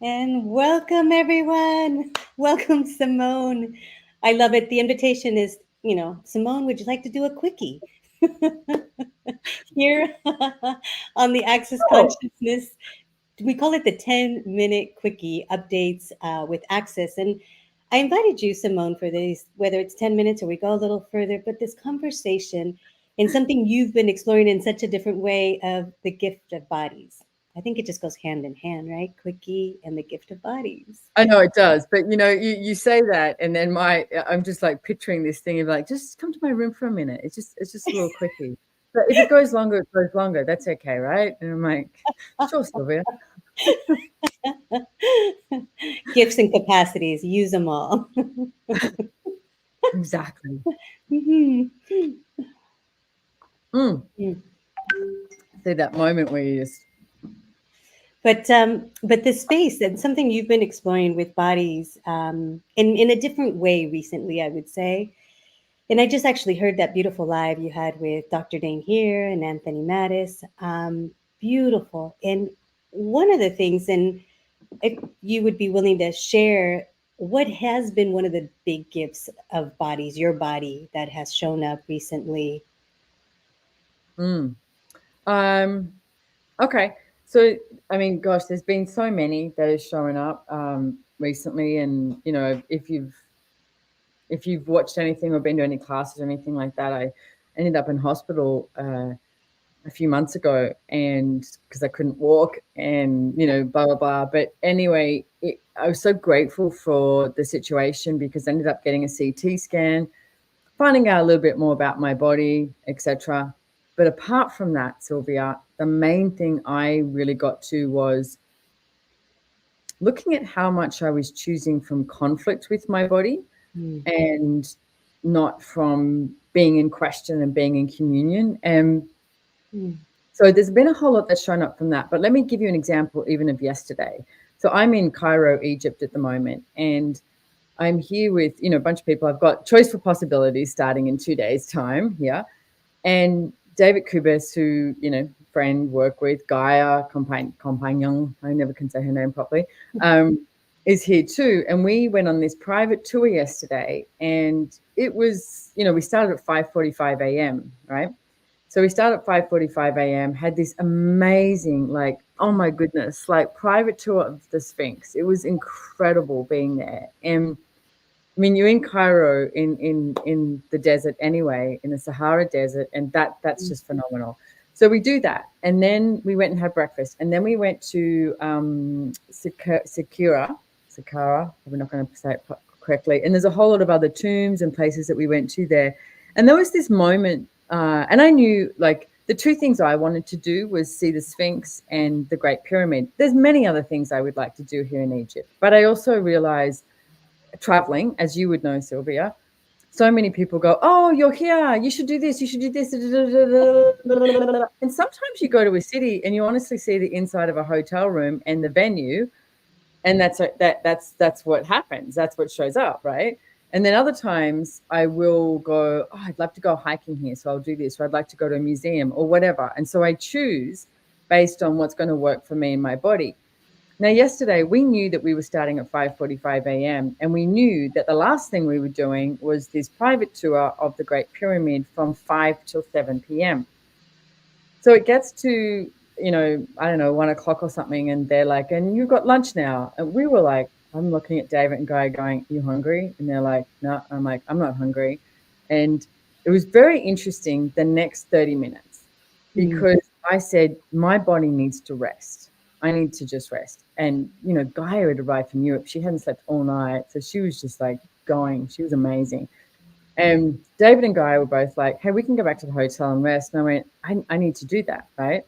And welcome, everyone. Welcome, Simone. I love it. The invitation is, Simone, would you like to do a quickie here on the Access Oh, Consciousness? We call it the 10-minute quickie updates with Access. And I invited you, Simone, for these, whether it's 10 minutes or we go a little further, but this conversation and something you've been exploring in such a different way of the gift of bodies. I think it just goes hand in hand, right? Quickie and the gift of bodies. I know it does, but you say that, and then I'm just like picturing this thing of like, just come to my room for a minute. It's just a little quickie. But if it goes longer, it goes longer. That's okay, right? And I'm like, sure, Sylvia. Gifts and capacities, use them all. Exactly. Mhm. Mm. See that moment where you just But this space and something you've been exploring with bodies in a different way recently, I would say. And I just actually heard that beautiful live you had with Dr. Dane here and Anthony Mattis. Beautiful. And one of the things, and if you would be willing to share, what has been one of the big gifts of bodies, your body, that has shown up recently? mm. um okay. So I mean, gosh, there's been so many that have shown up recently, and if you've watched anything or been to any classes or anything like that, I ended up in hospital a few months ago, and because I couldn't walk, and blah blah blah. But anyway, I was so grateful for the situation because I ended up getting a CT scan, finding out a little bit more about my body, etc. But apart from that, Sylvia, the main thing I really got to was looking at how much I was choosing from conflict with my body Mm, and not from being in question and being in communion. And mm, so there's been a whole lot that's shown up from that. But let me give you an example even of yesterday. So I'm in Cairo, Egypt at the moment, and I'm here with, a bunch of people. I've got Choice for Possibilities starting in 2 days' time here. And David Kubis, who, friend, work with, Gaia, compagnon, I never can say her name properly, um, is here too. And we went on this private tour yesterday, and it was, we started at 5:45 a.m., right? So we started at 5:45 a.m., had this amazing, like, oh my goodness, like private tour of the Sphinx. It was incredible being there. And I mean, you're in Cairo in the desert anyway, in the Sahara Desert, and that's mm. just phenomenal. So we do that, and then we went and had breakfast, and then we went to Sakara. We're not going to say it correctly. And there's a whole lot of other tombs and places that we went to there, and there was this moment, and I knew like the two things I wanted to do was see the Sphinx and the Great Pyramid. There's many other things I would like to do here in Egypt, but I also realized traveling, as you would know, Sylvia, so many people go, oh, you're here, you should do this, you should do this. And sometimes you go to a city and you honestly see the inside of a hotel room and the venue, and that's what happens. That's what shows up, right? And then other times I will go, oh, I'd love to go hiking here, so I'll do this, or I'd like to go to a museum or whatever. And so I choose based on what's going to work for me and my body. Now, yesterday we knew that we were starting at 5:45 a.m. and we knew that the last thing we were doing was this private tour of the Great Pyramid from 5 till 7 p.m. So it gets to, I don't know, 1 o'clock or something, and they're like, and you've got lunch now. And we were like, I'm looking at David and Guy going, you hungry? And they're like, no. I'm like, I'm not hungry. And it was very interesting the next 30 minutes Mm. because I said, my body needs to rest. I need to just rest. And, Gaia had arrived from Europe. She hadn't slept all night. So she was just like going. She was amazing. And David and Guy were both like, hey, we can go back to the hotel and rest. And I went, I need to do that, right?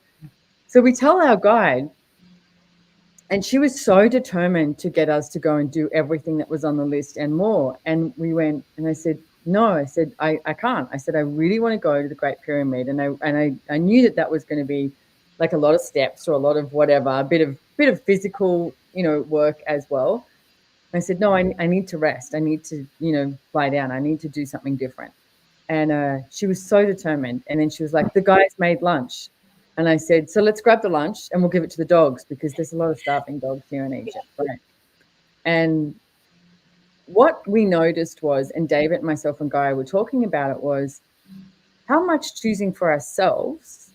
So we tell our guide, and she was so determined to get us to go and do everything that was on the list and more. And we went, and I said, no, I said, I can't. I said, I really want to go to the Great Pyramid. And I knew that was going to be like a lot of steps or a lot of whatever, a bit of physical, work as well. I said, no, I need to rest. I need to, lie down. I need to do something different. And she was so determined. And then she was like, the guys made lunch. And I said, so let's grab the lunch and we'll give it to the dogs because there's a lot of starving dogs here in Egypt, right? And what we noticed was, and David, myself, and Guy were talking about it, was how much choosing for ourselves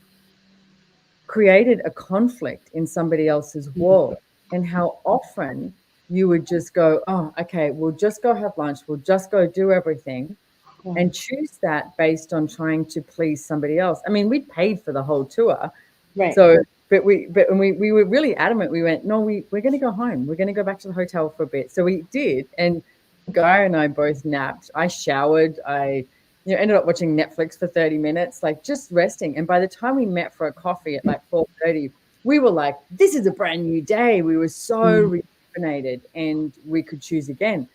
created a conflict in somebody else's world, and how often you would just go, oh, okay, we'll just go have lunch, we'll just go do everything, Yeah. and choose that based on trying to please somebody else. I mean, we'd paid for the whole tour. Right. So, but when we were really adamant, we went, no, we're going to go home. We're going to go back to the hotel for a bit. So we did. And Guy and I both napped. I showered. I, ended up watching Netflix for 30 minutes, like just resting. And by the time we met for a coffee at like 4:30, we were like, this is a brand new day. We were so rejuvenated and we could choose again.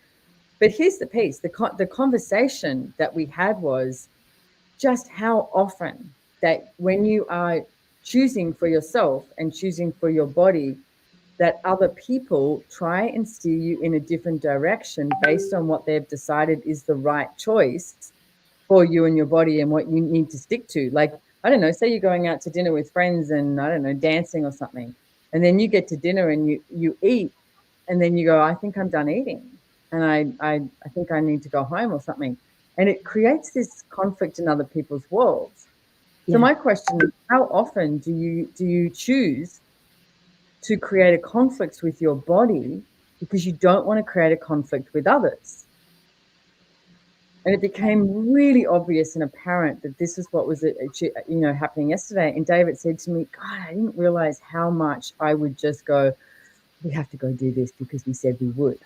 But here's the piece. The conversation that we had was just how often that when you are choosing for yourself and choosing for your body, that other people try and steer you in a different direction based on what they've decided is the right choice for you and your body and what you need to stick to. Like, I don't know, say you're going out to dinner with friends and I don't know, dancing or something. And then you get to dinner and you eat and then you go, I think I'm done eating. And I think I need to go home or something. And it creates this conflict in other people's worlds. So Yeah. my question is, how often do you choose to create a conflict with your body because you don't want to create a conflict with others? And it became really obvious and apparent that this is what was happening yesterday. And David said to me, God, I didn't realize how much I would just go, we have to go do this because we said we would.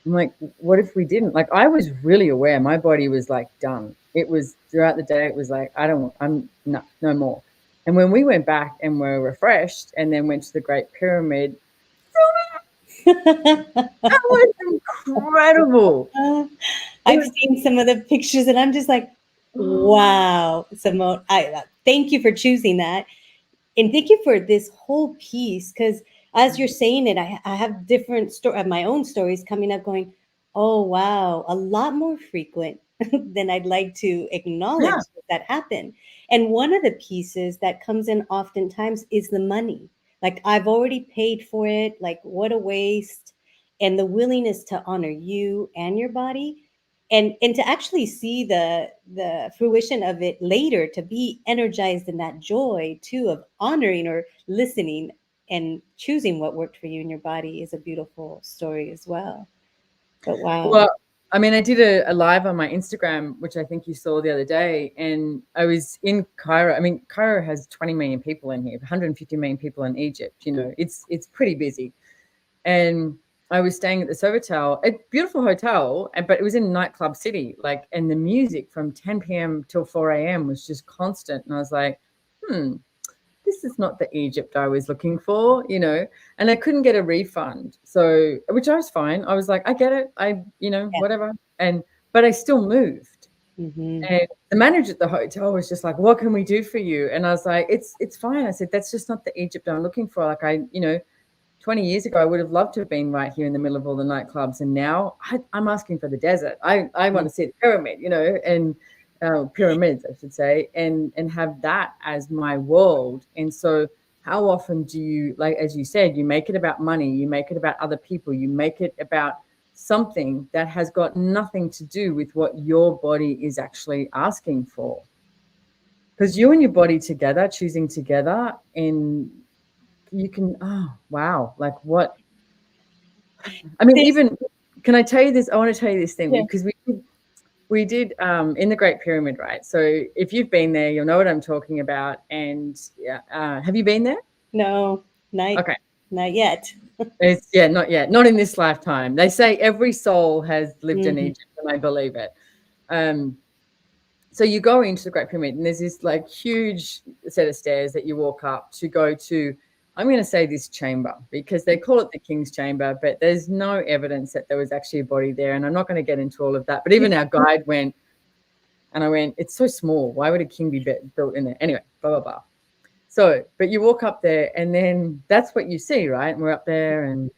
I'm like, what if we didn't? Like, I was really aware. My body was like done. It was throughout the day. It was like, I'm no more. And when we went back and were refreshed and then went to the Great Pyramid, that was incredible. It I've was, seen some of the pictures and I'm just like, wow, Simone, thank you for choosing that. And thank you for this whole piece because as you're saying it, I have different my own stories coming up going, oh, wow, a lot more frequent than I'd like to acknowledge yeah, that happened. And one of the pieces that comes in oftentimes is the money. Like, I've already paid for it. Like, what a waste. And the willingness to honor you and your body and to actually see the fruition of it later, to be energized in that joy too of honoring or listening and choosing what worked for you in your body is a beautiful story as well. But wow. well, I mean, I did a live on my Instagram, which I think you saw the other day, and I was in Cairo. I mean, Cairo has 20 million people in here, 150 million people in Egypt. It's pretty busy. And I was staying at the Sofitel, a beautiful hotel, but it was in nightclub city, like, and the music from 10 p.m. till 4 a.m. was just constant. And I was like, this is not the Egypt I was looking for. And I couldn't get a refund. So, which I was fine. I was like, I get it. Yeah. Whatever. But I still moved. Hmm. And the manager at the hotel was just like, what can we do for you? And I was like, it's fine. I said, that's just not the Egypt I'm looking for. Like, 20 years ago, I would have loved to have been right here in the middle of all the nightclubs. And now I'm asking for the desert. I want to see the pyramid, and pyramids, I should say, and have that as my world. And so how often do you, like, as you said, you make it about money, you make it about other people, you make it about something that has got nothing to do with what your body is actually asking for. Because you and your body together, choosing together, and you can, oh, wow, like what? I mean, This, even, can I tell you this? I want to tell you this thing yeah. because we did in the Great Pyramid, right? So if you've been there, you'll know what I'm talking about. And yeah, have you been there? No, not Okay. not yet. Not yet, not in this lifetime. They say every soul has lived in Hmm. Egypt, and I believe it. Um, so you go into the Great Pyramid, and there's this like huge set of stairs that you walk up to go to. I'm going to say this chamber because they call it the King's Chamber, but there's no evidence that there was actually a body there. And I'm not going to get into all of that. But even our guide went, and I went, it's so small. Why would a king be built in there? Anyway, blah, blah, blah. So, but you walk up there, and then that's what you see, right? And we're up there, and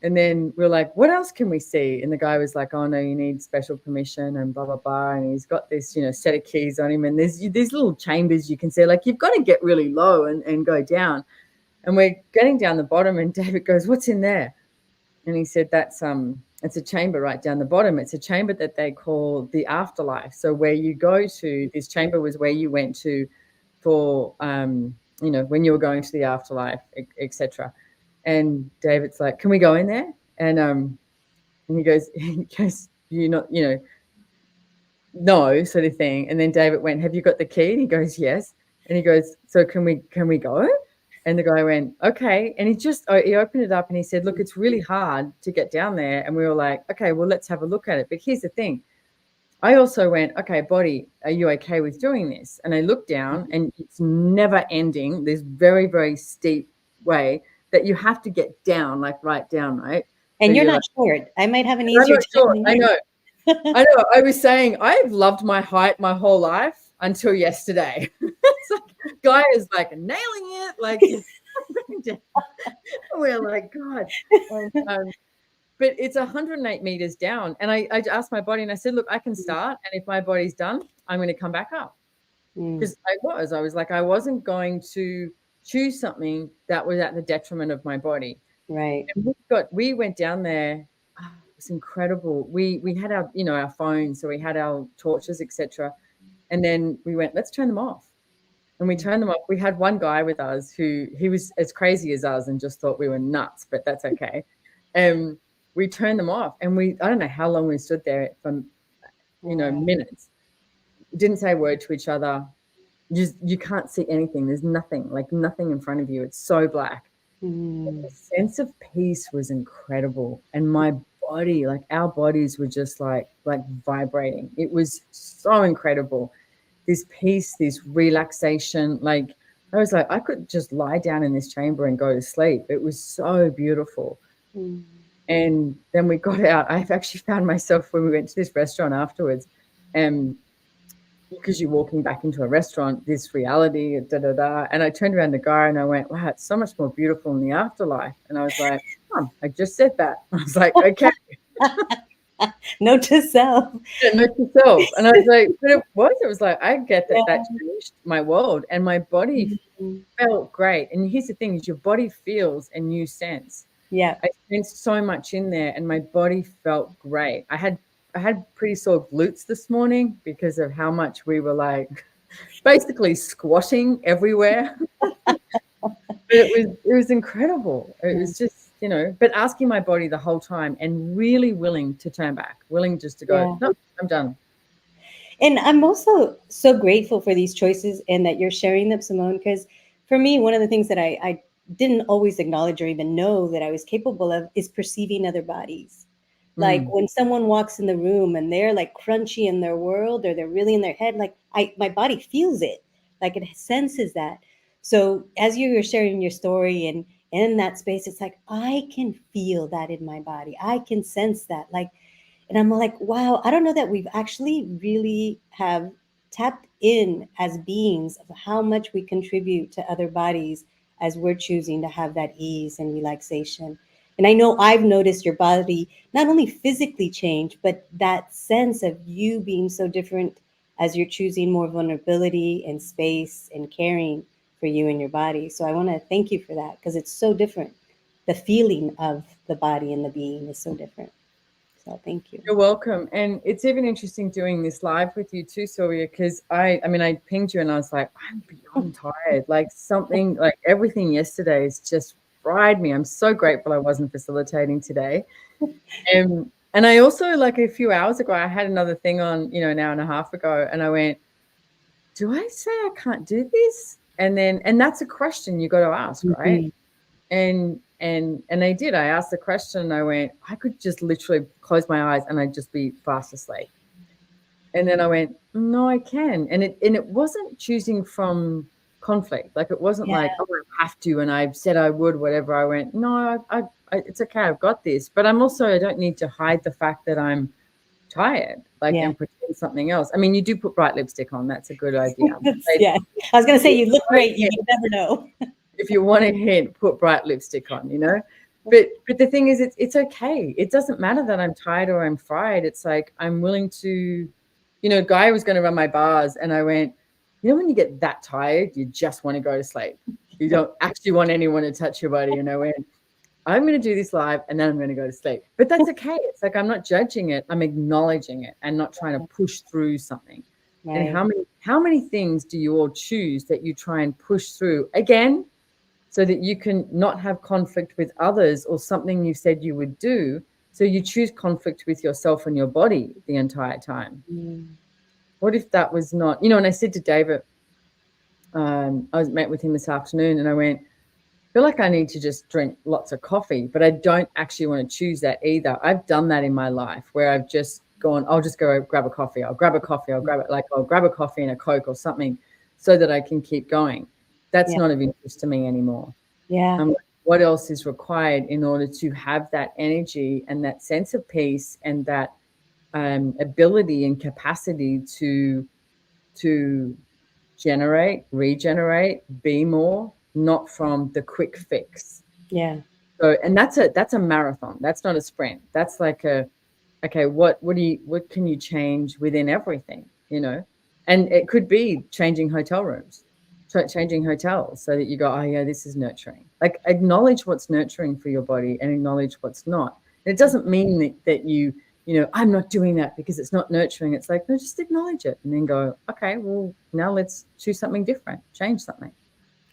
And then we're like, what else can we see? And the guy was like, oh, no, you need special permission and blah, blah, blah. And he's got this, set of keys on him. And there's these little chambers you can see. Like, you've got to get really low and go down. And we're getting down the bottom, and David goes, what's in there? And he said, that's it's a chamber right down the bottom. It's a chamber that they call the afterlife. So where you go to, this chamber was where you went to for, when you were going to the afterlife, etc. And David's like, can we go in there? And he goes, you not, no, sort of thing. And then David went, have you got the key? And he goes, yes. And he goes, so can we go? And the guy went, okay. And he opened it up and he said, look, it's really hard to get down there. And we were like, okay, well, let's have a look at it. But here's the thing. I also went, okay, body, are you okay with doing this? And I looked down, and it's never ending. This very, very steep way that you have to get down, like right down, right? And So you're not like, short. I might have an I'm easier not time sure. than I you. know. I know. I was saying I've loved my height my whole life until yesterday. It's like, guy is like nailing it, like we're like, God. But it's 108 meters down. And I asked my body and I said, look, I can start. And if my body's done, I'm going to come back up. Because I was like, I wasn't going to choose something that was at the detriment of my body. Right. And we went down there. Oh, it was incredible. We had our, our phones. So we had our torches, etc. And then we went, let's turn them off. And we turned them off. We had one guy with us who he was as crazy as us and just thought we were nuts, but that's okay. We turned them off, and I don't know how long we stood there for, minutes. Didn't say a word to each other. You can't see anything. There's nothing in front of you. It's so black. The sense of peace was incredible. And my body, like our bodies were just like vibrating. It was so incredible. This peace, this relaxation, like I was like, I could just lie down in this chamber and go to sleep. It was so beautiful. And then we got out. I've actually found myself when we went to this restaurant afterwards, because you're walking back into a restaurant, this reality, and I turned around the guy and I went, wow, it's so much more beautiful in the afterlife. And I was like, I just said that. I was like, okay. Note to self. Yeah, note to self. And I was like, but it was like, I get that that changed my world, and my body felt great. And here's the thing is your body feels and you sense. Yeah. I sensed so much in there, and my body felt great. I had pretty sore glutes this morning because of how much we were like basically squatting everywhere. But it was incredible. It was just, but asking my body the whole time and really willing to turn back, willing just to go, no, I'm done. And I'm also so grateful for these choices and that you're sharing them, Simone, because for me, one of the things that I didn't always acknowledge or even know that I was capable of is perceiving other bodies. Like when someone walks in the room and they're like crunchy in their world or they're really in their head, like my body feels it, like it senses that. So as you were sharing your story and in that space, it's like, I can feel that in my body. I can sense that. And I'm like, wow, I don't know that we've actually really have tapped in as beings of how much we contribute to other bodies as we're choosing to have that ease and relaxation. And I know I've noticed your body not only physically change, but that sense of you being so different as you're choosing more vulnerability and space and caring for you and your body. So I want to thank you for that because it's so different. The feeling of the body and the being is so different. So thank you. You're welcome. And it's even interesting doing this live with you too, Sylvia, because I pinged you and I was like, I'm beyond tired. Like something, like everything yesterday has just fried me. I'm so grateful I wasn't facilitating today. And I also, like a few hours ago, I had another thing on, an hour and a half ago, and I went, do I say I can't do this? And that's a question you got to ask, right? And I did. I asked the question and I went, I could just literally close my eyes and I'd just be fast asleep. And then I went, no, I can. And it wasn't choosing from conflict. Like it wasn't like, oh, I have to. And I said I would, whatever. I went, no, I it's okay. I've got this. But I don't need to hide the fact that I'm tired, and pretend something else. I mean, you do put bright lipstick on. That's a good idea. Yeah. I was going to say, you look great. You never know. If you want a hint, put bright lipstick on, But the thing is, it's okay. It doesn't matter that I'm tired or I'm fried. It's like I'm willing to, Guy was going to run my bars, and I went, when you get that tired, you just want to go to sleep. You don't actually want anyone to touch your body. And I went, I'm going to do this live, and then I'm going to go to sleep. But that's okay. It's like I'm not judging it. I'm acknowledging it and not trying to push through something. And Right. how many things do you all choose that you try and push through again, so that you can not have conflict with others or something you said you would do? So you choose conflict with yourself and your body the entire time. Mm. What if that was not, and I said to David, I was met with him this afternoon, and I went, feel like I need to just drink lots of coffee, but I don't actually want to choose that either. I've done that in my life where I've just gone, I'll just go grab a coffee. I'll grab a coffee. I'll grab a coffee and a Coke or something so that I can keep going. That's Yeah. not of interest to me anymore. Yeah. What else is required in order to have that energy and that sense of peace and that ability and capacity to generate, regenerate, be more, not from the quick fix. Yeah. So, and that's a marathon. That's not a sprint. That's like okay, what can you change within everything, And it could be changing hotel rooms, changing hotels so that you go, oh yeah, this is nurturing. Like acknowledge what's nurturing for your body and acknowledge what's not. And it doesn't mean that I'm not doing that because it's not nurturing. It's like, no, just acknowledge it and then go, okay, well, now let's choose something different, change something.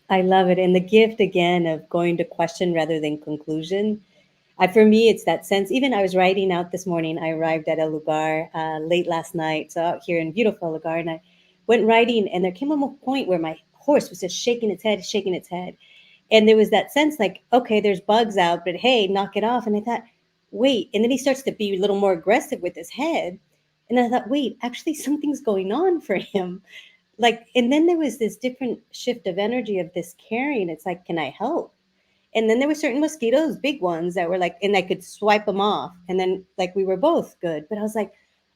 I love it. And the gift again of going to question rather than conclusion. For me, it's that sense. Even I was riding out this morning. I arrived at a lugar late last night, so out here in beautiful lugar, and I went riding, and there came a point where my horse was just shaking its head, and there was that sense like, okay, there's bugs out, but hey, knock it off. And I thought, wait, and then he starts to be a little more aggressive with his head, and I thought, wait, actually something's going on for him. Like, and then there was this different shift of energy of this caring. It's like, can I help? And then there were certain mosquitoes, big ones that were like, and I could swipe them off. And then like we were both good. But I was like,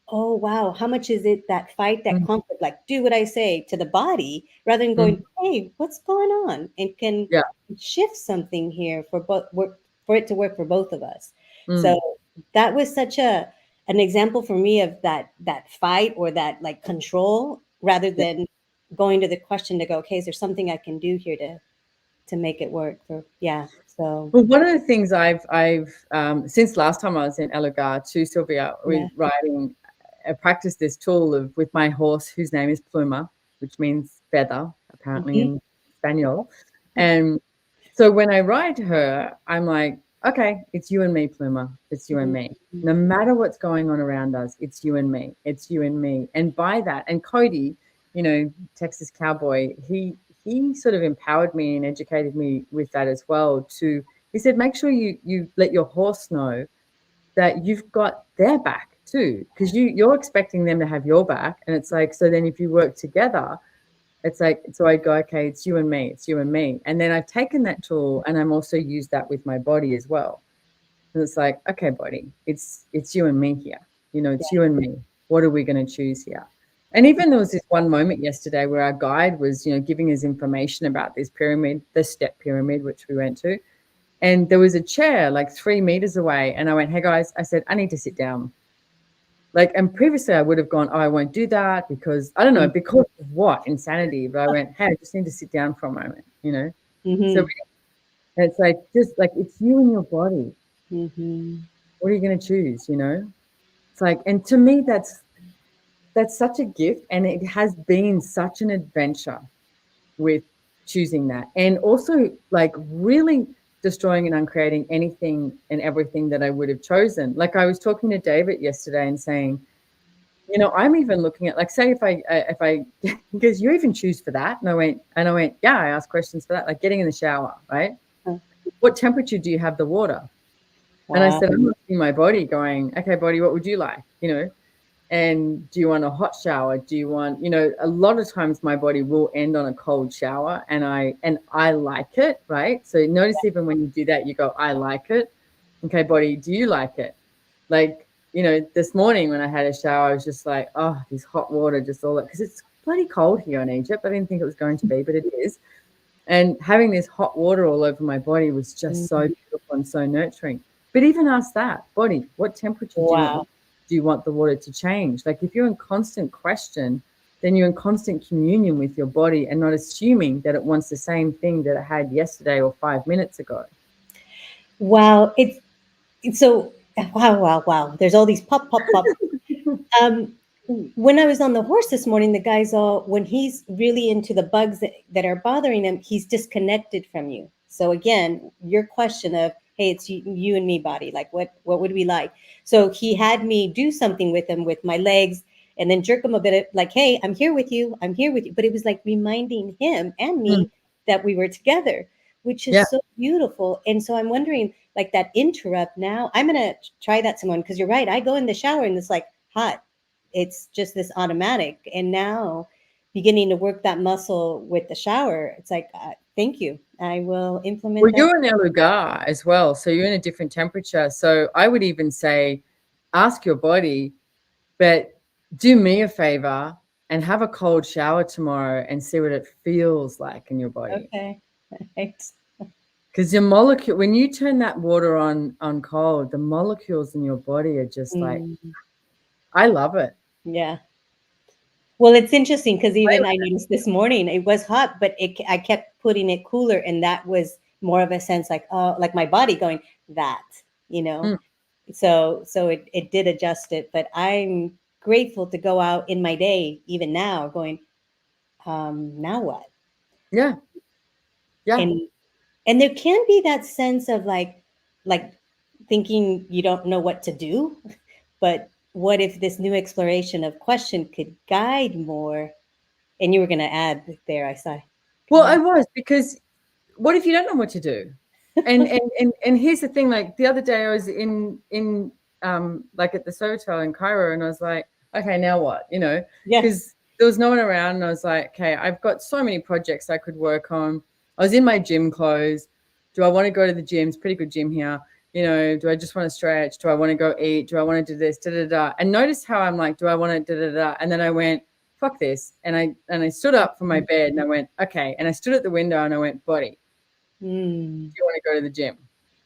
oh wow, how much is it that fight, that Mm, conflict, like do what I say to the body rather than going, mm, hey, what's going on? And can yeah. shift something here for both work for it to work for both of us. So Mm, that was such a an example for me of that fight or that like control rather yeah. than going to the question to go, okay, is there something I can do here to make it work for yeah. So Well, one of the things I've since last time I was in Elugar to Sylvia yeah. with riding, I practiced this tool of with my horse whose name is Pluma, which means feather apparently Mhm. in Spanish. And so when I ride her, I'm like, okay, it's you and me, Pluma. It's you and me. Mhm. No matter what's going on around us, it's you and me. It's you and me. And by that, and Cody, Texas cowboy, he sort of empowered me and educated me with that as well. He said, make sure you let your horse know that you've got their back too, because you're expecting them to have your back, and it's like, so then if you work together, it's like, so I go, okay, it's you and me, it's you and me. And then I've taken that tool and I'm also used that with my body as well. And it's like, okay, body, it's you and me here. Yeah. It's you and me. What are we going to choose here? And even there was this one moment yesterday where our guide was, giving us information about this pyramid, the step pyramid, which we went to. And there was a chair like 3 meters away. And I went, hey guys, I said, I need to sit down. Like, and previously I would have gone, oh, I won't do that because I don't know, because of what? Insanity. But I went, hey, I just need to sit down for a moment. So Mm-hmm. it's like, just like, it's you and your body. Mm-hmm. What are you going to choose? It's like, and to me, that's such a gift. And it has been such an adventure with choosing that. And also like really destroying and uncreating anything and everything that I would have chosen. Like I was talking to David yesterday and saying, I'm even looking at like, say if I because you even choose for that. And I went, yeah, I asked questions for that, like getting in the shower, right? What temperature do you have the water? And I Wow. said, I'm looking at my body going, okay, body, what would you like? And do you want a hot shower? Do you want, a lot of times my body will end on a cold shower and I like it, right? So notice even when you do that, you go, I like it. Okay, body, do you like it? Like, this morning when I had a shower, I was just like, oh, this hot water, just all that, because it's bloody cold here in Egypt. I didn't think it was going to be, but it is. And having this hot water all over my body was just so Mm-hmm. beautiful. and so nurturing. But even ask that, body, what temperature Wow. do you want the water to change? Like if you're in constant question, then you're in constant communion with your body and not assuming that it wants the same thing that it had yesterday or 5 minutes ago. Wow. It's so wow, wow, wow. There's all these pop, pop, pop. Um, when I was on the horse this morning, the guy's all, when he's really into the bugs that are bothering him, he's disconnected from you. So again, your question of, hey, it's you and me, body. Like, what would we like? So he had me do something with him with my legs, and then jerk him a bit, like, hey, I'm here with you. I'm here with you. But it was like reminding him and Mm. me that we were together, which is Yeah. so beautiful. And so I'm wondering, like that interrupt now. I'm gonna try that, Simone, because you're right. I go in the shower and it's like hot. It's just this automatic. And now beginning to work that muscle with the shower, it's like, thank you. I will implement Well, that. you're in El Lugar as well, so you're in a different temperature. So I would even say, ask your body, but do me a favor and have a cold shower tomorrow and see what it feels like in your body. Okay. Right. Because your molecule, when you turn that water on cold, the molecules in your body are just like, Mm, I love it. yeah. Well, it's interesting because even I noticed this morning it was hot, but I kept putting it cooler, and that was more of a sense like, oh, like my body going that, you know. Mm, So it did adjust it, but I'm grateful to go out in my day even now going, now what? yeah, yeah. And and there can be that sense of like thinking you don't know what to do, but what if this new exploration of question could guide more? And you were going to add there, I saw. Go Well, I ahead. was, because what if you don't know what to do? And here's the thing, like the other day I was in like at the Sofitel in Cairo, and I was like, okay, now what? Yeah. Because there was no one around, and I was like, okay, I've got so many projects I could work on. I was in my gym clothes. Do I want to go to the gym? It's a pretty good gym here. Do I just want to stretch? Do I want to go eat? Do I want to do this? Da da da. And notice how I'm like, do I want to da da da? And then I went, fuck this. And I stood up from my bed and I went, okay. And I stood at the window and I went, body, Mm. do you want to go to the gym?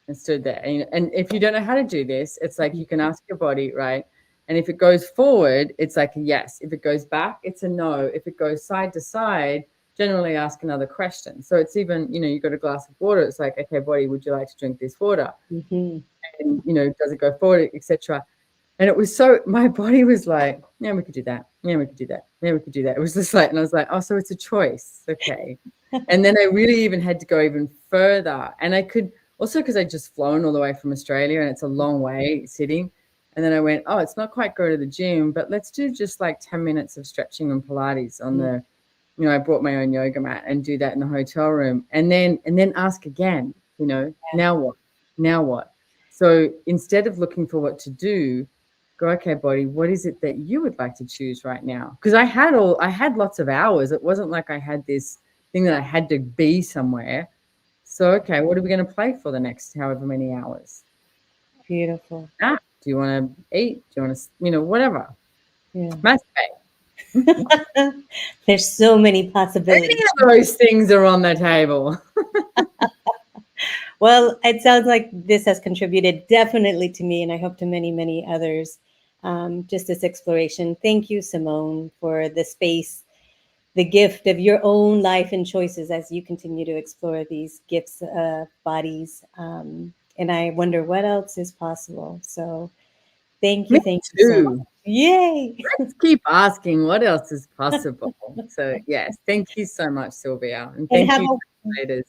And stood there. And if you don't know how to do this, it's like you can ask your body, right? And if it goes forward, it's like a yes. If it goes back, it's a no. If it goes side to side, generally ask another question. So it's even, you got a glass of water. It's like, okay, body, would you like to drink this water? Hmm. And, does it go forward, etc. And it was so, my body was like, yeah, we could do that. Yeah, we could do that. Yeah, we could do that. It was just like, and I was like, oh, so it's a choice. Okay. And then I really even had to go even further. And I could also, because I just flown all the way from Australia and it's a long way sitting. And then I went, oh, it's not quite go to the gym, but let's do just like 10 minutes of stretching and Pilates on the, I brought my own yoga mat and do that in the hotel room. And then ask again, now what? Now what? So instead of looking for what to do, go, okay, body, what is it that you would like to choose right now? Because I had lots of hours. It wasn't like I had this thing that I had to be somewhere. So, okay, what are we going to play for the next however many hours? Beautiful. Do you want to eat? Do you want to, whatever? Yeah. Masturbate. There's so many Any possibilities. of those things are on the table. Well, it sounds like this has contributed definitely to me, and I hope to many, many others. Just this exploration. Thank you, Simone, for the space, the gift of your own life and choices as you continue to explore these gifts of bodies. And I wonder what else is possible. So Me thank you so much. too. Yay! Let's keep asking what else is possible. So, yes, thank you so much, Sylvia. And And thank you, translators.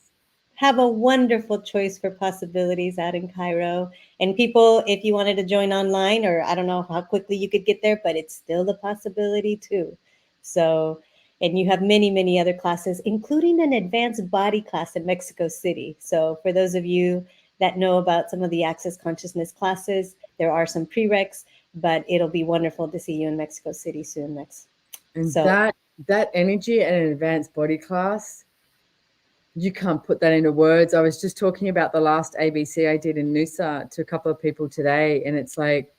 have a wonderful choice for possibilities out in Cairo. And people, if you wanted to join online, or I don't know how quickly you could get there, but it's still a possibility too. So, and you have many, many other classes, including an advanced body class in Mexico City. So, for those of you that know about some of the Access Consciousness classes, there are some prereqs, but it'll be wonderful to see you in Mexico City soon next. And So, that energy at an advanced body class, you can't put that into words. I was just talking about the last ABC I did in Noosa to a couple of people today, and it's like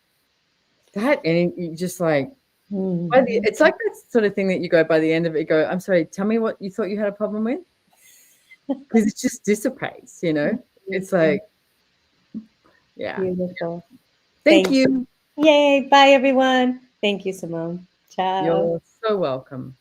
that, and you just like, it's like that sort of thing that you go by the end of it, you go, I'm sorry, tell me what you thought you had a problem with, because it just dissipates. It's like, Yeah. Beautiful. Thank Thank you. you. Yay. Bye, everyone. Thank you, Simone. Ciao. You're so welcome.